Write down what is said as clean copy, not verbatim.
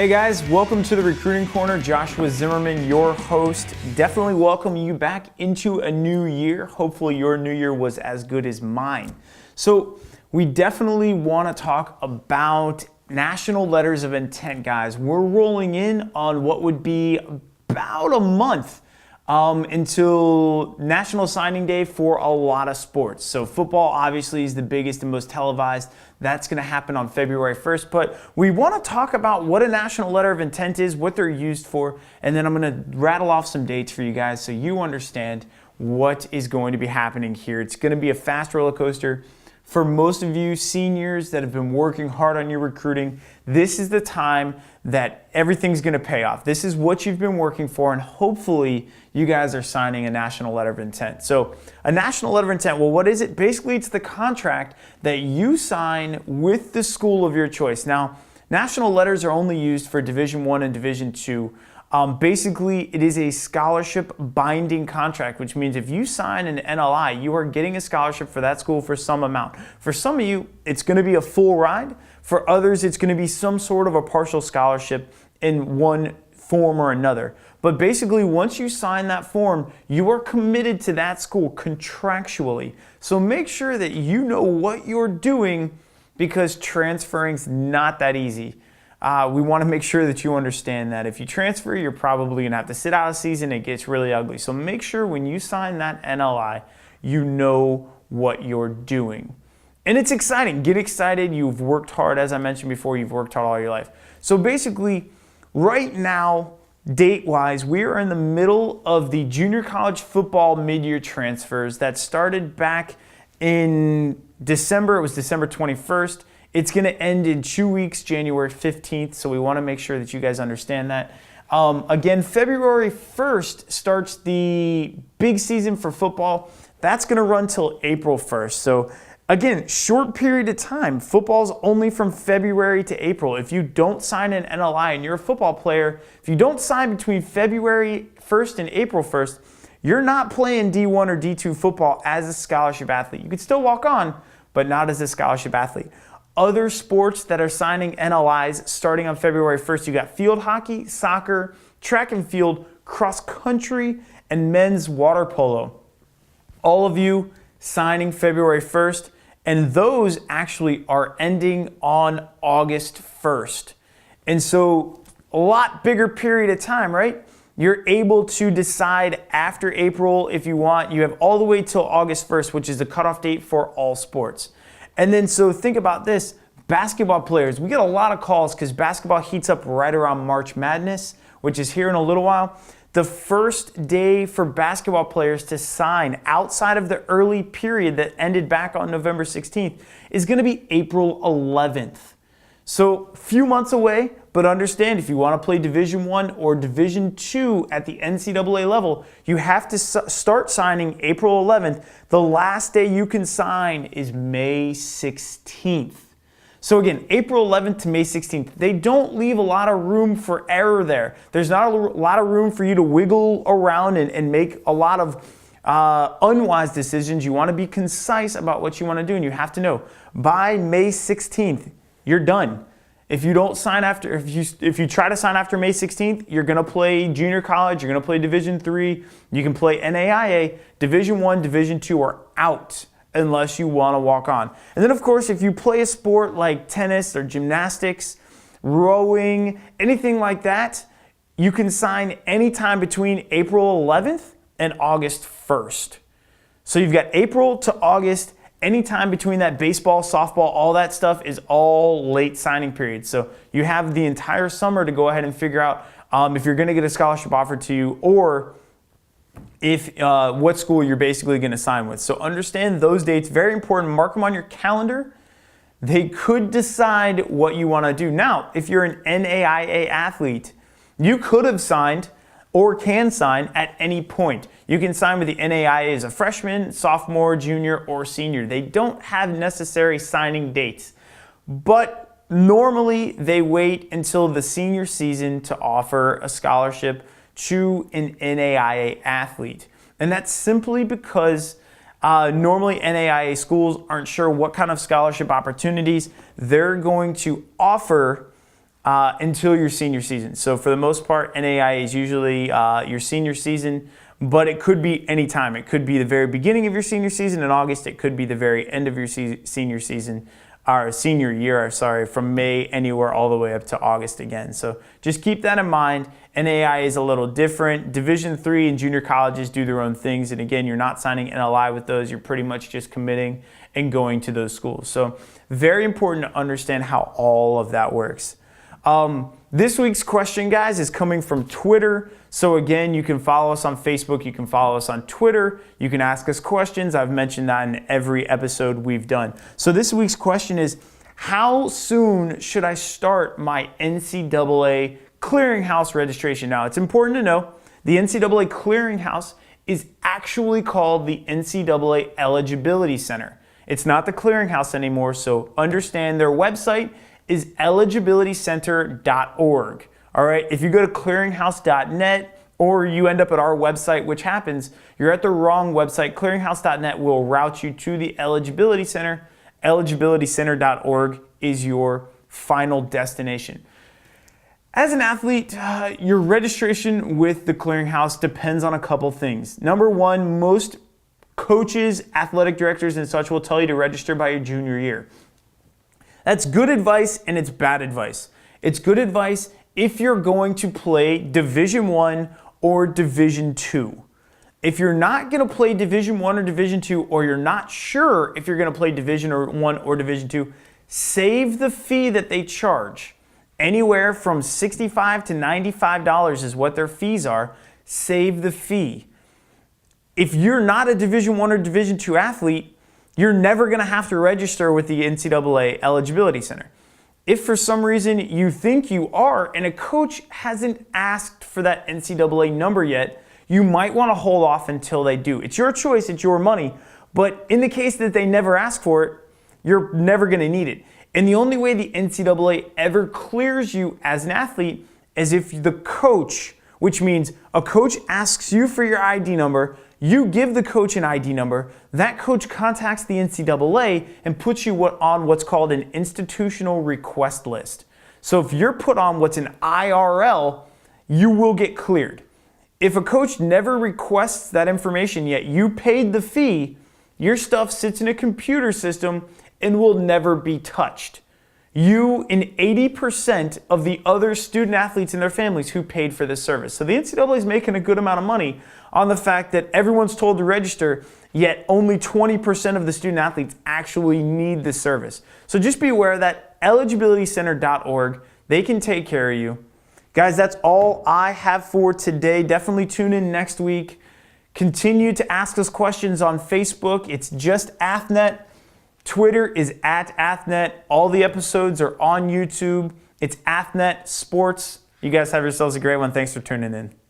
Hey guys, welcome to the Recruiting Corner. Joshua Zimmerman, your host. Definitely welcome you back into a new year. Hopefully your new year was as good as mine. So we definitely want to talk about national letters of intent, guys. We're rolling in on what would be about a month until National Signing Day for a lot of sports. So football obviously is the biggest and most televised. That's going to happen on February 1st. But we want to talk about what a national letter of intent is, what they're used for, and then I'm going to rattle off some dates for you guys so you understand what is going to be happening here. It's going to be a fast roller coaster. For most of you seniors that have been working hard on your recruiting, this is the time that everything's going to pay off. This is what you've been working for, and hopefully you guys are signing a national letter of intent. So a national letter of intent, well, what is it? Basically, it's the contract that you sign with the school of your choice. Now, national letters are only used for Division I and Division II. Basically, it is a scholarship binding contract, which means if you sign an NLI, you are getting a scholarship for that school for some amount. For some of you, it's going to be a full ride. For others, it's going to be some sort of a partial scholarship in one form or another. But basically, once you sign that form, you are committed to that school contractually. So make sure that you know what you're doing, because transferring's not that easy. We want to make sure that you understand that if you transfer, you're probably going to have to sit out a season. It gets really ugly. So make sure when you sign that NLI, you know what you're doing. And it's exciting. Get excited. You've worked hard. As I mentioned before, you've worked hard all your life. So basically, right now, date-wise, we are in the middle of the junior college football mid-year transfers that started back in December. It was December 21st. It's going to end in 2 weeks, January 15th, so we want to make sure that you guys understand that. Again, February 1st starts the big season for football. That's going to run till April 1st. So again, short period of time. Football's only from February to April. If you don't sign an NLI and you're a football player, if you don't sign between February 1st and April 1st, you're not playing D1 or D2 football as a scholarship athlete. You can still walk on, but not as a scholarship athlete. Other sports that are signing NLIs starting on February 1st, you got field hockey, soccer, track and field, cross country, and men's water polo. All of you signing February 1st, and those actually are ending on August 1st. And so a lot bigger period of time, right? You're able to decide after April if you want. You have all the way till August 1st, which is the cutoff date for all sports. And then so think about this, basketball players, we get a lot of calls because basketball heats up right around March Madness, which is here in a little while. The first day for basketball players to sign outside of the early period that ended back on November 16th is going to be April 11th. So a few months away, but understand if you want to play Division I or Division II at the NCAA level, you have to start signing April 11th. The last day you can sign is May 16th. So again, April 11th to May 16th, they don't leave a lot of room for error there. There's not a lot of room for you to wiggle around and make a lot of unwise decisions. You want to be concise about what you want to do, and you have to know by May 16th, you're done. If you don't sign after, if you try to sign after May 16th, you're going to play junior college, you're going to play Division III, you can play NAIA, Division I, Division II are out unless you want to walk on. And then of course, if you play a sport like tennis or gymnastics, rowing, anything like that, you can sign anytime between April 11th and August 1st. So you've got April to August. Anytime between that, baseball, softball, all that stuff is all late signing periods. So you have the entire summer to go ahead and figure out if you're going to get a scholarship offered to you, or if what school you're basically going to sign with. So understand those dates, very important. Mark them on your calendar. They could decide what you want to do. Now, if you're an NAIA athlete, you could have signed or can sign at any point. You can sign with the NAIA as a freshman, sophomore, junior, or senior. They don't have necessary signing dates, but normally they wait until the senior season to offer a scholarship to an NAIA athlete. And that's simply because normally NAIA schools aren't sure what kind of scholarship opportunities they're going to offer until your senior season. So for the most part, NAIA is usually your senior season, but it could be any time. It could be the very beginning of your senior season in August. It could be the very end of your senior season, or senior year, sorry, from May anywhere all the way up to August again. So just keep that in mind. NAIA is a little different. Division III and junior colleges do their own things. And again, you're not signing NLI with those. You're pretty much just committing and going to those schools. So very important to understand how all of that works. This week's question, guys, is coming from Twitter. So again, you can follow us on Facebook. You can follow us on Twitter. You can ask us questions. I've mentioned that in every episode we've done. So this week's question is, how soon should I start my NCAA clearinghouse registration? Now, it's important to know the NCAA clearinghouse is actually called the NCAA Eligibility Center. It's not the clearinghouse anymore, so understand their website is eligibilitycenter.org. All right, if you go to clearinghouse.net or you end up at our website, which happens, you're at the wrong website. Clearinghouse.net will route you to the Eligibility Center. Eligibilitycenter.org is your final destination. As an athlete, your registration with the clearinghouse depends on a couple things. Number one, most coaches, athletic directors, and such will tell you to register by your junior year. That's good advice and it's bad advice. It's good advice if you're going to play Division I or Division II. If you're not going to play Division I or Division II, or you're not sure if you're going to play Division I or Division II, save the fee that they charge. Anywhere from $65 to $95 is what their fees are. Save the fee. If you're not a Division I or Division II athlete, you're never going to have to register with the NCAA Eligibility Center. If for some reason you think you are and a coach hasn't asked for that NCAA number yet, you might want to hold off until they do. It's your choice, it's your money, but in the case that they never ask for it, you're never going to need it. And the only way the NCAA ever clears you as an athlete is if the coach, which means a coach asks you for your ID number, you give the coach an ID number, that coach contacts the NCAA and puts you on what's called an institutional request list. So if you're put on what's an IRL, you will get cleared. If a coach never requests that information yet, you paid the fee, your stuff sits in a computer system and will never be touched. You and 80% of the other student athletes and their families who paid for this service. So the NCAA is making a good amount of money on the fact that everyone's told to register, yet only 20% of the student athletes actually need the service. So just be aware of that. eligibilitycenter.org, they can take care of you. Guys, that's all I have for today. Definitely tune in next week. Continue to ask us questions on Facebook. It's just Athnet. Twitter is at Athnet. All the episodes are on YouTube. It's Athnet Sports. You guys have yourselves a great one. Thanks for tuning in.